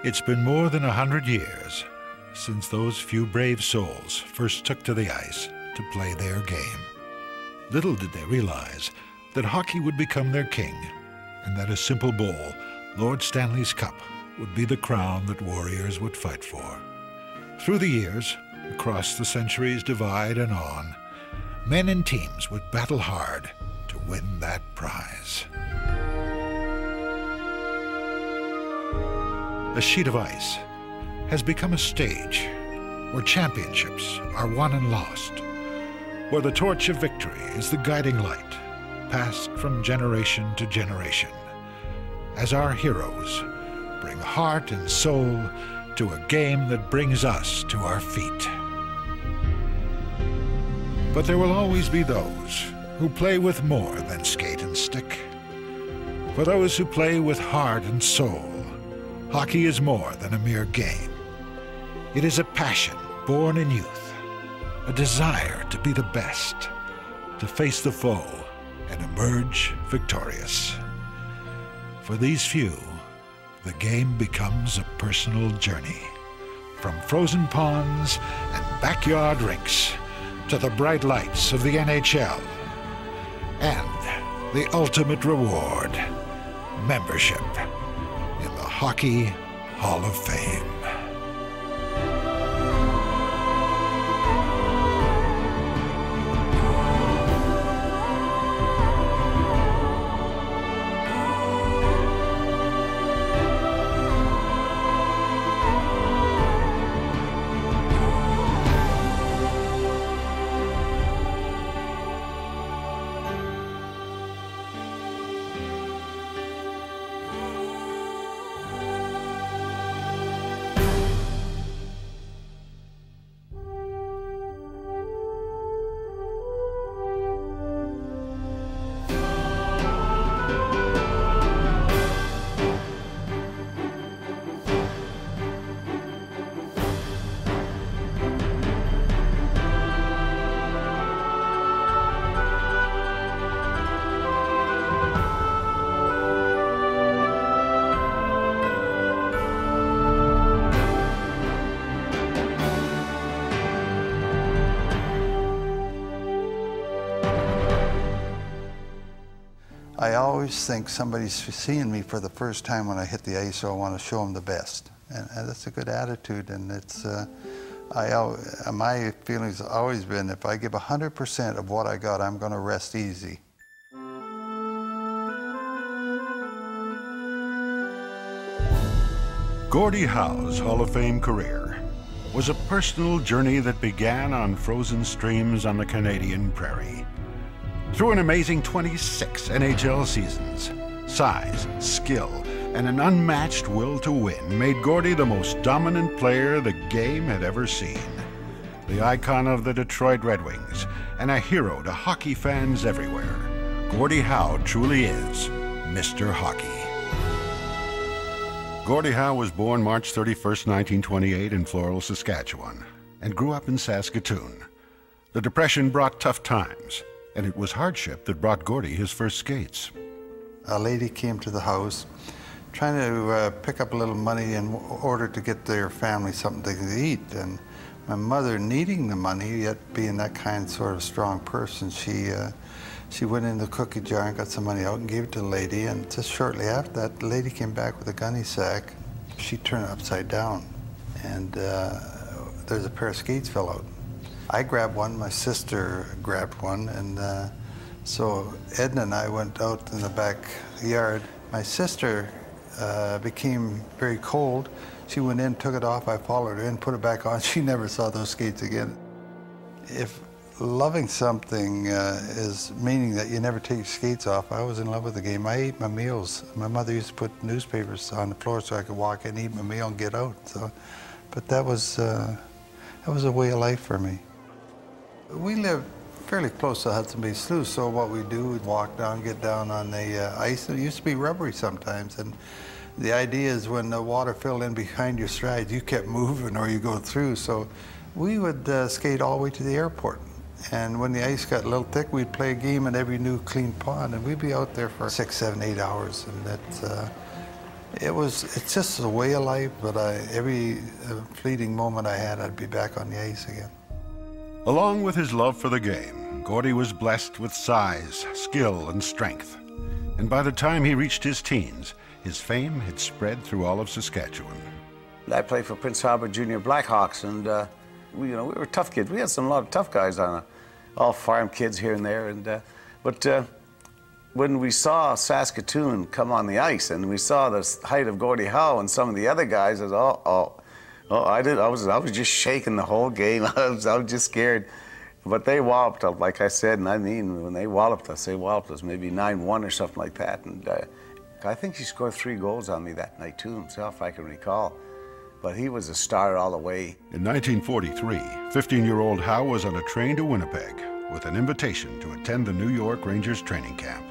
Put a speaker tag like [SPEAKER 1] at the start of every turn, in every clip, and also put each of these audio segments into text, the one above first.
[SPEAKER 1] It's been more than 100 years since those few brave souls first took to the ice to play their game. Little did they realize that hockey would become their king, and that a simple bowl, Lord Stanley's Cup, would be the crown that warriors would fight for. Through the years, across the centuries divide and on, men and teams would battle hard to win that prize. A sheet of ice has become a stage where championships are won and lost, where the torch of victory is the guiding light, passed from generation to generation, as our heroes bring heart and soul to a game that brings us to our feet. But there will always be those who play with more than skate and stick. For those who play with heart and soul, hockey is more than a mere game. It is a passion born in youth, a desire to be the best, to face the foe and emerge victorious. For these few, the game becomes a personal journey, from frozen ponds and backyard rinks to the bright lights of the NHL, and the ultimate reward, membership in the Hockey Hall of Fame.
[SPEAKER 2] I always think somebody's seeing me for the first time when I hit the ice, so I want to show them the best. And that's a good attitude, and it's, my feelings have always been, if I give 100% of what I got, I'm going to rest easy.
[SPEAKER 1] Gordie Howe's Hall of Fame career was a personal journey that began on frozen streams on the Canadian prairie. Through an amazing 26 NHL seasons, size, skill, and an unmatched will to win made Gordie the most dominant player the game had ever seen. The icon of the Detroit Red Wings and a hero to hockey fans everywhere, Gordie Howe truly is Mr. Hockey. Gordie Howe was born March 31st, 1928 in Floral, Saskatchewan, and grew up in Saskatoon. The Depression brought tough times, and it was hardship that brought Gordie his first skates.
[SPEAKER 2] A lady came to the house trying to pick up a little money in order to get their family something they could eat. And my mother, needing the money, yet being that kind sort of strong person, she went in the cookie jar and got some money out and gave it to the lady. And just shortly after that, the lady came back with a gunny sack. She turned it upside down, and there's a pair of skates fell out. I grabbed one, my sister grabbed one, and so Edna and I went out in the backyard. My sister became very cold. She went in, took it off, I followed her in, put it back on. She never saw those skates again. If loving something is meaning that you never take your skates off, I was in love with the game. I ate my meals. My mother used to put newspapers on the floor so I could walk in, eat my meal, and get out. So, but that was a way of life for me. We live fairly close to Hudson Bay Sluice, so what we do is walk down, get down on the ice. It used to be rubbery sometimes, and the idea is when the water filled in behind your strides, you kept moving or you go through. So we would skate all the way to the airport. And when the ice got a little thick, we'd play a game at every new clean pond, and we'd be out there for 6, 7, 8 hours. And It's just a way of life, but every fleeting moment I had, I'd be back on the ice again.
[SPEAKER 1] Along with his love for the game, Gordie was blessed with size, skill, and strength. And by the time he reached his teens, his fame had spread through all of Saskatchewan.
[SPEAKER 3] I played for Prince Albert Junior Blackhawks, and we were tough kids. We had a lot of tough guys on it, all farm kids here and there. But when we saw Saskatoon come on the ice, and we saw the height of Gordie Howe and some of the other guys, I was, I was just shaking the whole game. I was just scared. But they walloped us, like I said, and I mean, when they walloped us maybe 9-1 or something like that. And I think he scored 3 goals on me that night too himself, if I can recall. But he was a star all the way.
[SPEAKER 1] In 1943, 15-year-old Howe was on a train to Winnipeg with an invitation to attend the New York Rangers training camp.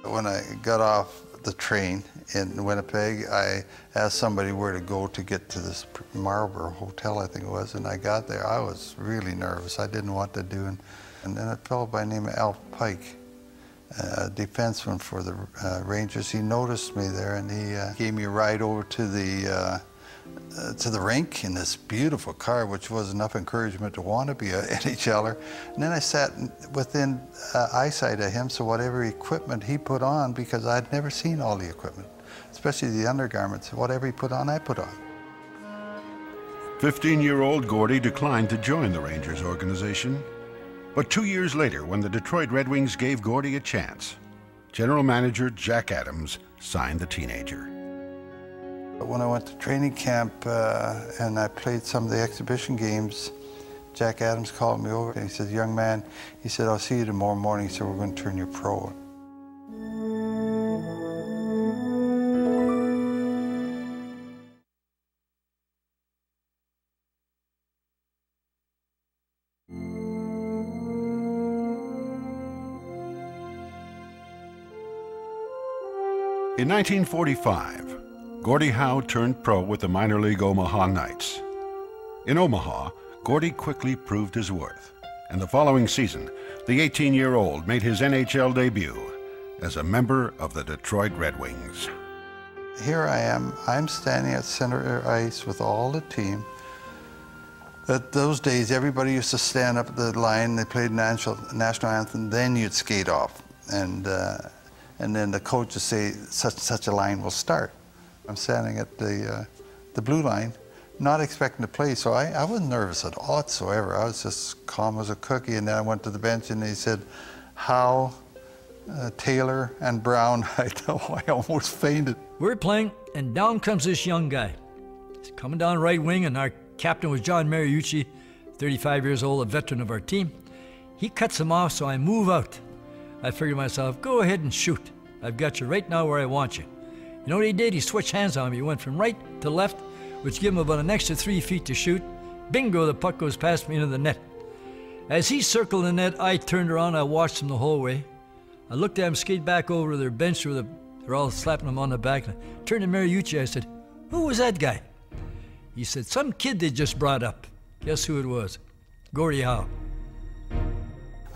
[SPEAKER 2] When I got off the train in Winnipeg, I asked somebody where to go to get to this Marlborough Hotel, I think it was, and I got there. I was really nervous. I didn't know what to do. And then a fellow by the name of Al Pike, a defenseman for the Rangers, he noticed me there, and he gave me a ride over to the rink in this beautiful car, which was enough encouragement to want to be an NHLer. And then I sat within eyesight of him, so whatever equipment he put on, because I'd never seen all the equipment, especially the undergarments, whatever he put on, I put on.
[SPEAKER 1] 15-year-old Gordie declined to join the Rangers organization. But 2 years later, when the Detroit Red Wings gave Gordie a chance, General Manager Jack Adams signed the teenager.
[SPEAKER 2] When I went to training camp and I played some of the exhibition games, Jack Adams called me over and he said, "Young man," he said, "I'll see you tomorrow morning, so we're going to turn you pro."
[SPEAKER 1] In 1945, Gordie Howe turned pro with the minor league Omaha Knights. In Omaha, Gordie quickly proved his worth, and the following season, the 18-year-old made his NHL debut as a member of the Detroit Red Wings.
[SPEAKER 2] Here I am, I'm standing at center ice with all the team. At those days, everybody used to stand up at the line, they played national anthem, then you'd skate off. And then the coach would say, such a line will start. I'm standing at the blue line, not expecting to play, so I wasn't nervous at all whatsoever. I was just calm as a cookie, and then I went to the bench and he said, "Howe, Taylor, and Brown." I almost fainted.
[SPEAKER 4] We're playing, and down comes this young guy. He's coming down right wing, and our captain was John Mariucci, 35 years old, a veteran of our team. He cuts him off, so I move out. I figured to myself, go ahead and shoot. I've got you right now where I want you. You know what he did? He switched hands on me. He went from right to left, which gave him about an extra 3 feet to shoot. Bingo, the puck goes past me into the net. As he circled the net, I turned around, I watched him the whole way. I looked at him skate back over to their bench where they're all slapping him on the back. And I turned to Mariucci, I said, "Who was that guy?" He said, "Some kid they just brought up." Guess who it was? Gordie Howe.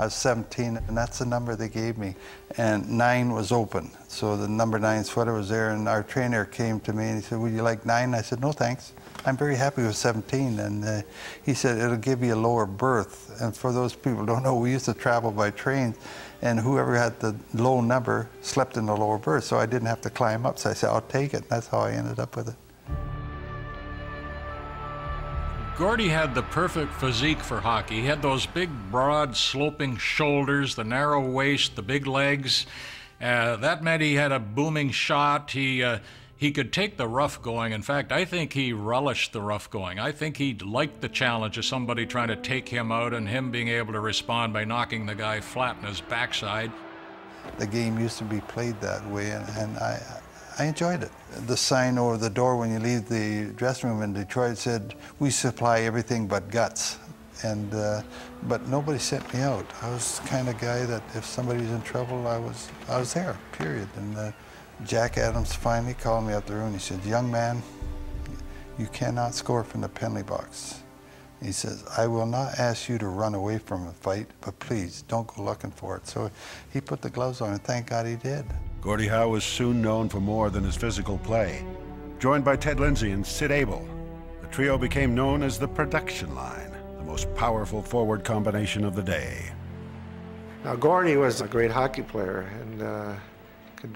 [SPEAKER 2] I was 17, and that's the number they gave me. And 9 was open, so the number 9 sweater was there, and our trainer came to me and he said, "Would you like 9? I said, "No, thanks. I'm very happy with 17. And he said, "It'll give you a lower berth." And for those people who don't know, we used to travel by trains, and whoever had the low number slept in the lower berth, so I didn't have to climb up. So I said, "I'll take it." That's how I ended up with it.
[SPEAKER 5] Gordie had the perfect physique for hockey. He had those big, broad, sloping shoulders, the narrow waist, the big legs. That meant he had a booming shot. He could take the rough going. In fact, I think he relished the rough going. I think he liked the challenge of somebody trying to take him out and him being able to respond by knocking the guy flat in his backside.
[SPEAKER 2] The game used to be played that way, and I enjoyed it. The sign over the door when you leave the dressing room in Detroit said, "We supply everything but guts." And but nobody sent me out. I was the kind of guy that if somebody's in trouble, I was there, period. And Jack Adams finally called me up the room and he said, "Young man, you cannot score from the penalty box." He says, "I will not ask you to run away from a fight, but please don't go looking for it." So he put the gloves on, and thank God he did.
[SPEAKER 6] Gordie Howe was soon known for more than his physical play. Joined by Ted Lindsay and Sid Abel, the trio became known as the production line, the most powerful forward combination of the day.
[SPEAKER 7] Now, Gordie was a great hockey player and could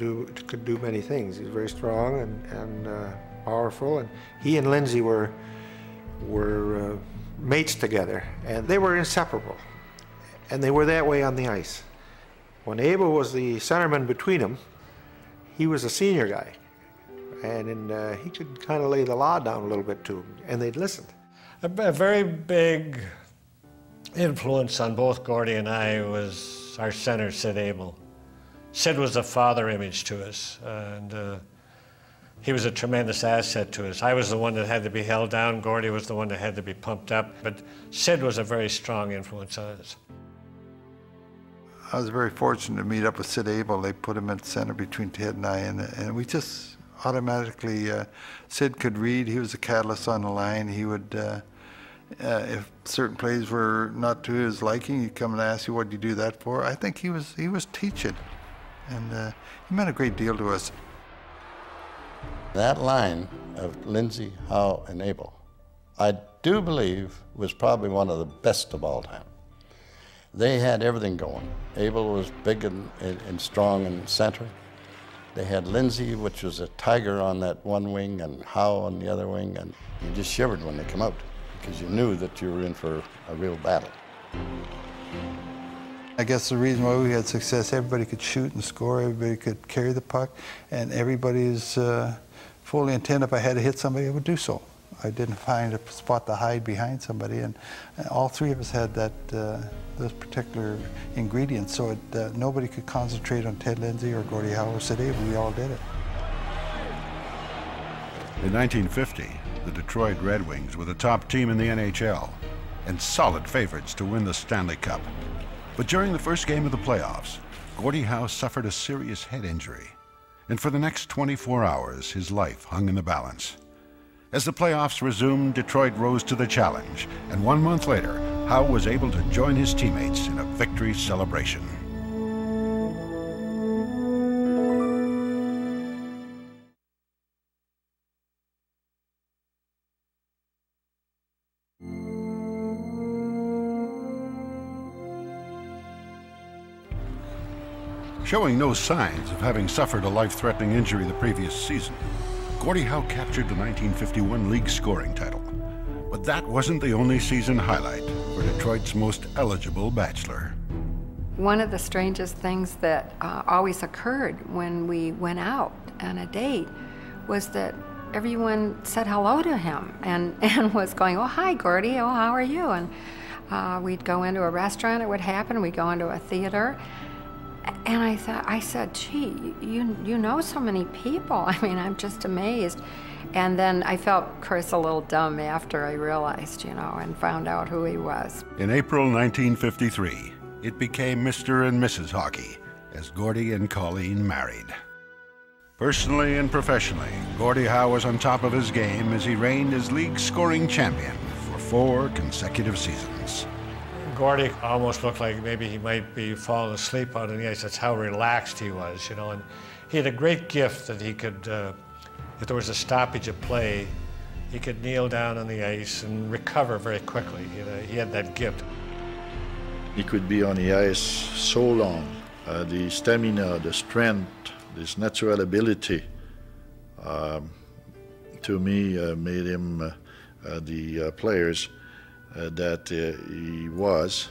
[SPEAKER 7] do many things. He was very strong and powerful, and he and Lindsay were mates together, and they were inseparable, and they were that way on the ice. When Abel was the centerman between them, he was a senior guy, and he could kind of lay the law down a little bit to them, and they'd listen.
[SPEAKER 8] A very big influence on both Gordie and I was our center, Sid Abel. Sid was a father image to us, and he was a tremendous asset to us. I was the one that had to be held down, Gordie was the one that had to be pumped up, but Sid was a very strong influence on us.
[SPEAKER 2] I was very fortunate to meet up with Sid Abel. They put him at center between Ted and I, and we just automatically, Sid could read. He was a catalyst on the line. He would, if certain plays were not to his liking, he'd come and ask you, what did you do that for? I think he was teaching, and he meant a great deal to us.
[SPEAKER 9] That line of Lindsay, Howe, and Abel, I do believe was probably one of the best of all time. They had everything going. Abel was big and strong in center. They had Lindsay, which was a tiger on that one wing, and Howe on the other wing, and you just shivered when they came out because you knew that you were in for a real battle.
[SPEAKER 2] I guess the reason why we had success, everybody could shoot and score, everybody could carry the puck, and everybody's fully intent, if I had to hit somebody, I would do so. I didn't find a spot to hide behind somebody, and all three of us had that those particular ingredients, so nobody could concentrate on Ted Lindsay or Gordie Howe or Sid Abel. We all did it.
[SPEAKER 6] In 1950, the Detroit Red Wings were the top team in the NHL and solid favorites to win the Stanley Cup. But during the first game of the playoffs, Gordie Howe suffered a serious head injury, and for the next 24 hours, his life hung in the balance. As the playoffs resumed, Detroit rose to the challenge, and 1 month later, Howe was able to join his teammates in a victory celebration. Showing no signs of having suffered a life-threatening injury the previous season, Gordie Howe captured the 1951 league scoring title. But that wasn't the only season highlight for Detroit's most eligible bachelor.
[SPEAKER 10] One of the strangest things that always occurred when we went out on a date was that everyone said hello to him and was going, oh, hi, Gordie, oh, how are you? And we'd go into a restaurant, it would happen, we'd go into a theater. And I said, gee, you know so many people. I mean, I'm just amazed. And then I felt, of course, a little dumb after I realized, you know, and found out who he was.
[SPEAKER 6] In April 1953, it became Mr. and Mrs. Hockey as Gordie and Colleen married. Personally and professionally, Gordie Howe was on top of his game as he reigned as league scoring champion for 4 consecutive seasons.
[SPEAKER 8] Gordie almost looked like maybe he might be falling asleep out on the ice. That's how relaxed he was, you know. And he had a great gift that he could, if there was a stoppage of play, he could kneel down on the ice and recover very quickly. He had that gift.
[SPEAKER 11] He could be on the ice so long. The stamina, the strength, this natural ability, to me, made him the players that he was.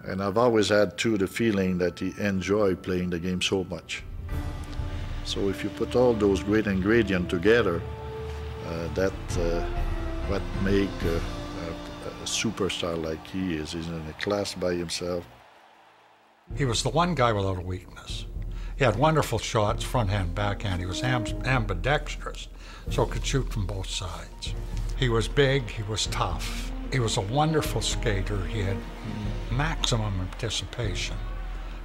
[SPEAKER 11] And I've always had, too, the feeling that he enjoyed playing the game so much. So if you put all those great ingredients together, that what make a superstar like he is. He's in a class by himself.
[SPEAKER 5] He was the one guy without a weakness. He had wonderful shots, front-hand, backhand. He was ambidextrous, so could shoot from both sides. He was big, he was tough. He was a wonderful skater. He had maximum anticipation.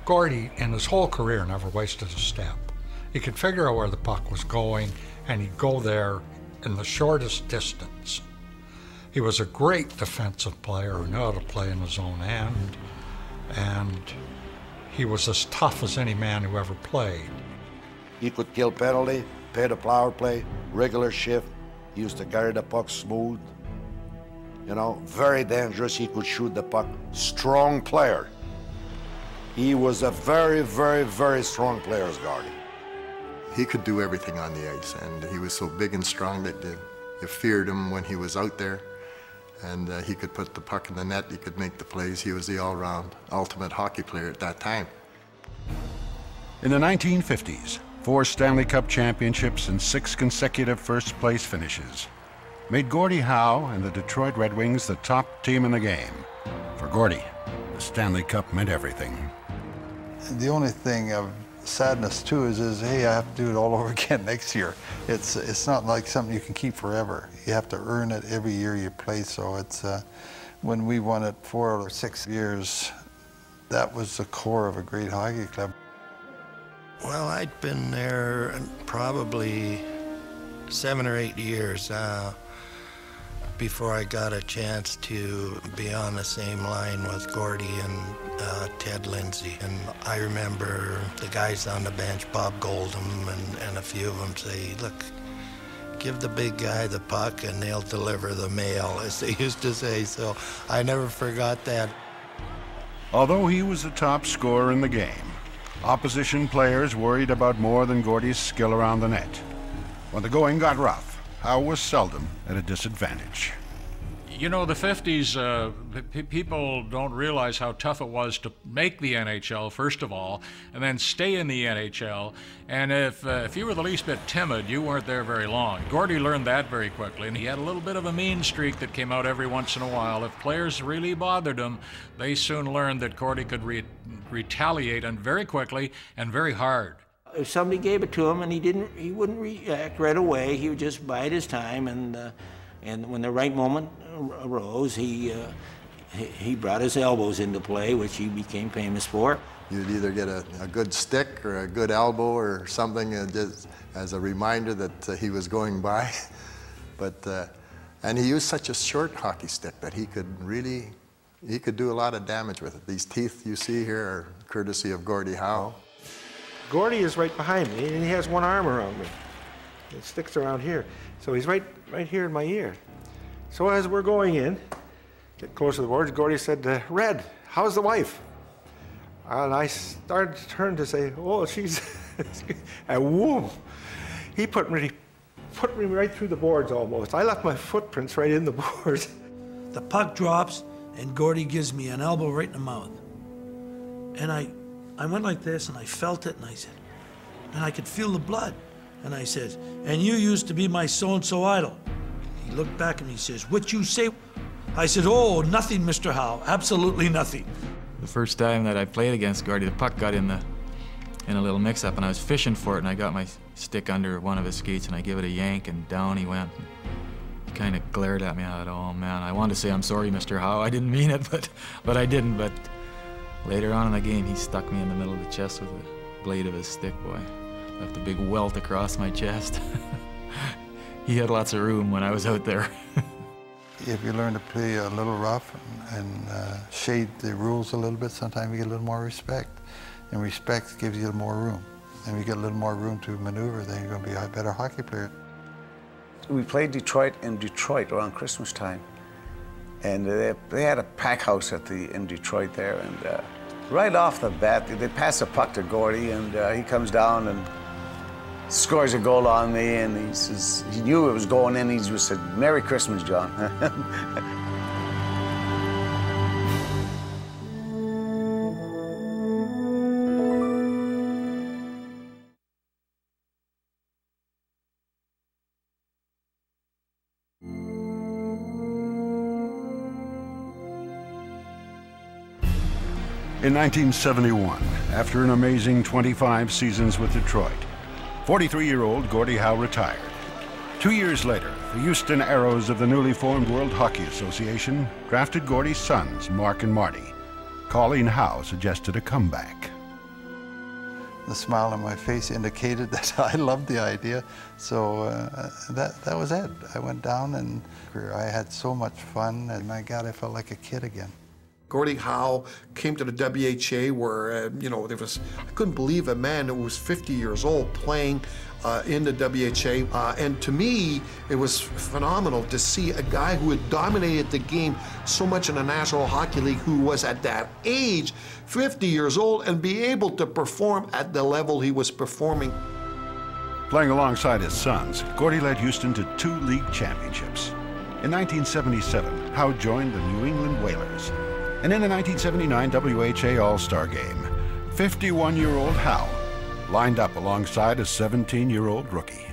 [SPEAKER 5] Gordie, in his whole career, never wasted a step. He could figure out where the puck was going, and he'd go there in the shortest distance. He was a great defensive player who knew how to play in his own end, and he was as tough as any man who ever played.
[SPEAKER 12] He could kill penalty, pay the power play, regular shift. He used to carry the puck smooth. You know, very dangerous. He could shoot the puck. Strong player. He was a very, very, very strong player, Gardy.
[SPEAKER 13] He could do everything on the ice, and he was so big and strong that you feared him when he was out there. And he could put the puck in the net, he could make the plays. He was the all-round ultimate hockey player at that time.
[SPEAKER 6] In the 1950s, 4 Stanley Cup championships and 6 consecutive first-place finishes made Gordie Howe and the Detroit Red Wings the top team in the game. For Gordie, the Stanley Cup meant everything.
[SPEAKER 2] The only thing of sadness too is hey, I have to do it all over again next year. It's not like something you can keep forever. You have to earn it every year you play. So it's when we won it 4 or 6 years, that was the core of a great hockey club.
[SPEAKER 14] Well, I'd been there probably 7 or 8 years before I got a chance to be on the same line with Gordie and Ted Lindsay. And I remember the guys on the bench, Bob Goldham and a few of them say, look, give the big guy the puck and they'll deliver the mail, as they used to say. So I never forgot that.
[SPEAKER 6] Although he was the top scorer in the game, opposition players worried about more than Gordie's skill around the net. When the going got rough, Howe was seldom at a disadvantage.
[SPEAKER 5] You know, the 50s, people don't realize how tough it was to make the NHL, first of all, and then stay in the NHL. And if you were the least bit timid, you weren't there very long. Gordie learned that very quickly, and he had a little bit of a mean streak that came out every once in a while. If players really bothered him, they soon learned that Gordie could retaliate, and very quickly and very hard.
[SPEAKER 7] If somebody gave it to him and he wouldn't react right away, he would just bide his time, and when the right moment arose, he brought his elbows into play, which he became famous for.
[SPEAKER 13] You'd either get a good stick or a good elbow or something just as a reminder that he was going by. And he used such a short hockey stick that he could do a lot of damage with it. These teeth you see here are courtesy of Gordie Howe.
[SPEAKER 7] Gordie is right behind me, and he has one arm around me. It sticks around here. So he's right here in my ear. So as we're going in, get close to the boards, Gordie said, Red, how's the wife? And I started to turn to say, oh, she's, and whoom. He put me right through the boards almost. I left my footprints right in the boards.
[SPEAKER 15] The puck drops, and Gordie gives me an elbow right in the mouth. And I went like this, and I felt it, and I said, and I could feel the blood. And I said, and you used to be my so-and-so idol. He looked back and he says, what you say? I said, oh, nothing, Mr. Howe, absolutely nothing.
[SPEAKER 16] The first time that I played against Gordie, the puck got in a little mix-up, and I was fishing for it, and I got my stick under one of his skates, and I gave it a yank, and down he went. He kind of glared at me. I thought, oh man, I wanted to say, I'm sorry, Mr. Howe, I didn't mean it, but I didn't. But later on in the game, he stuck me in the middle of the chest with the blade of his stick, boy. Left a big welt across my chest. He had lots of room when I was out there.
[SPEAKER 2] If you learn to play a little rough and shade the rules a little bit, sometimes you get a little more respect. And respect gives you a little more room. And you get a little more room to maneuver, then you're going to be a better hockey player.
[SPEAKER 3] We played Detroit in Detroit around Christmas time. And they had a pack house in Detroit there. And right off the bat, they pass a puck to Gordie, and he comes down and scores a goal on me, and he says, he knew it was going in, he just said, Merry Christmas, John.
[SPEAKER 6] In 1971, after an amazing 25 seasons with Detroit, 43-year-old Gordie Howe retired. 2 years later, the Houston Aeros of the newly formed World Hockey Association drafted Gordie's sons, Mark and Marty. Colleen Howe suggested a comeback.
[SPEAKER 2] The smile on my face indicated that I loved the idea, so that was it. I went down and I had so much fun, and my God, I felt like a kid again.
[SPEAKER 17] Gordie Howe came to the WHA where, you know, I couldn't believe a man who was 50 years old playing in the WHA. And to me, it was phenomenal to see a guy who had dominated the game so much in the National Hockey League, who was at that age, 50 years old, and be able to perform at the level he was performing.
[SPEAKER 6] Playing alongside his sons, Gordie led Houston to 2 league championships. In 1977, Howe joined the New England Whalers. And in the 1979 WHA All-Star Game, 51-year-old Howe lined up alongside a 17-year-old rookie.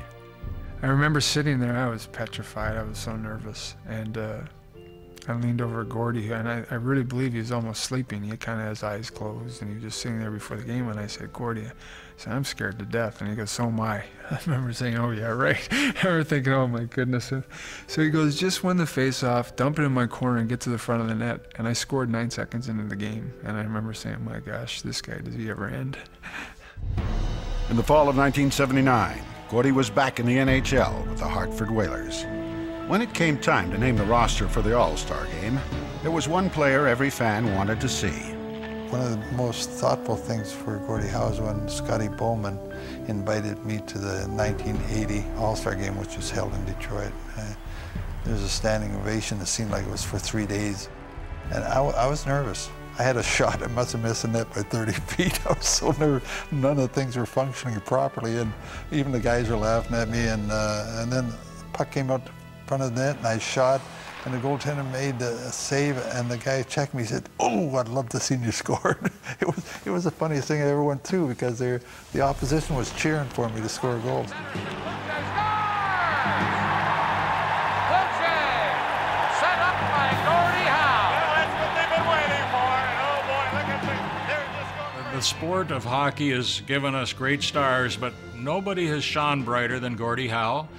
[SPEAKER 18] I remember sitting there, I was petrified, I was so nervous, and I leaned over at Gordie, and I really believe he was almost sleeping. He kind of had his eyes closed, and he was just sitting there before the game, and I said, Gordie, I said, I'm scared to death. And he goes, so am I. I remember saying, oh yeah, right. I remember thinking, oh my goodness. So he goes, just win the face-off, dump it in my corner, and get to the front of the net. And I scored 9 seconds into the game, and I remember saying, my gosh, this guy, does he ever end?
[SPEAKER 6] In the fall of 1979, Gordie was back in the NHL with the Hartford Whalers. When it came time to name the roster for the All-Star Game, there was one player every fan wanted to see.
[SPEAKER 2] One of the most thoughtful things for Gordie Howe was when Scotty Bowman invited me to the 1980 All-Star Game, which was held in Detroit. There was a standing ovation. It seemed like it was for 3 days. And I was nervous. I had a shot. I must have missed the net by 30 feet. I was so nervous. None of the things were functioning properly, and even the guys were laughing at me. And then the puck came out in front of the net, and I shot, and the goaltender made a save, and the guy checked me. He said, "Oh, I'd love to see you score." It was the funniest thing I ever went through, because the opposition was cheering for me to score goals.
[SPEAKER 5] The sport of hockey has given us great stars, but nobody has shone brighter than Gordie Howe.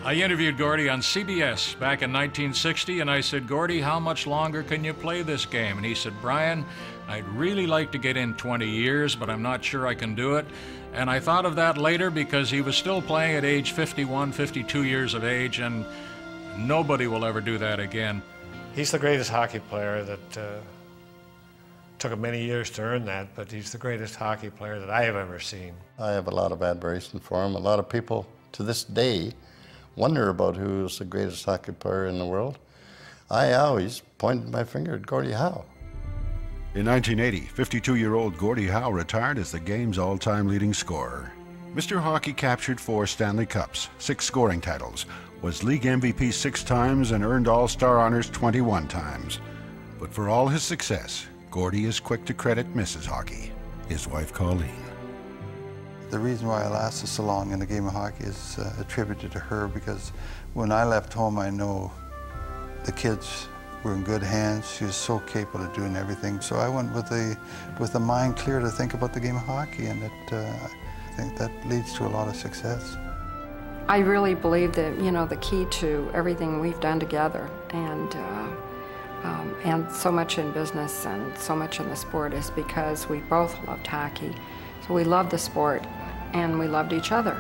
[SPEAKER 5] I interviewed Gordie on CBS back in 1960, and I said, Gordie, how much longer can you play this game? And he said, Brian, I'd really like to get in 20 years, but I'm not sure I can do it. And I thought of that later because he was still playing at age 51, 52 years of age, and nobody will ever do that again.
[SPEAKER 8] He's the greatest hockey player that took him many years to earn that, but he's the greatest hockey player that I have ever seen.
[SPEAKER 9] I have a lot of admiration for him. A lot of people to this day wonder about who's the greatest hockey player in the world. I always pointed my finger at Gordie Howe.
[SPEAKER 6] In 1980, 52-year-old Gordie Howe retired as the game's all-time leading scorer. Mr. Hockey captured 4 Stanley Cups, 6 scoring titles, was league MVP 6 times, and earned All-Star honors 21 times. But for all his success, Gordie is quick to credit Mrs. Hockey, his wife Colleen.
[SPEAKER 2] The reason why I lasted so long in the game of hockey is attributed to her, because when I left home, I know the kids were in good hands. She was so capable of doing everything. So I went with the mind clear to think about the game of hockey, and I think that leads to a lot of success.
[SPEAKER 10] I really believe that, you know, the key to everything we've done together and so much in business and so much in the sport is because we both loved hockey. So we loved the sport and we loved each other.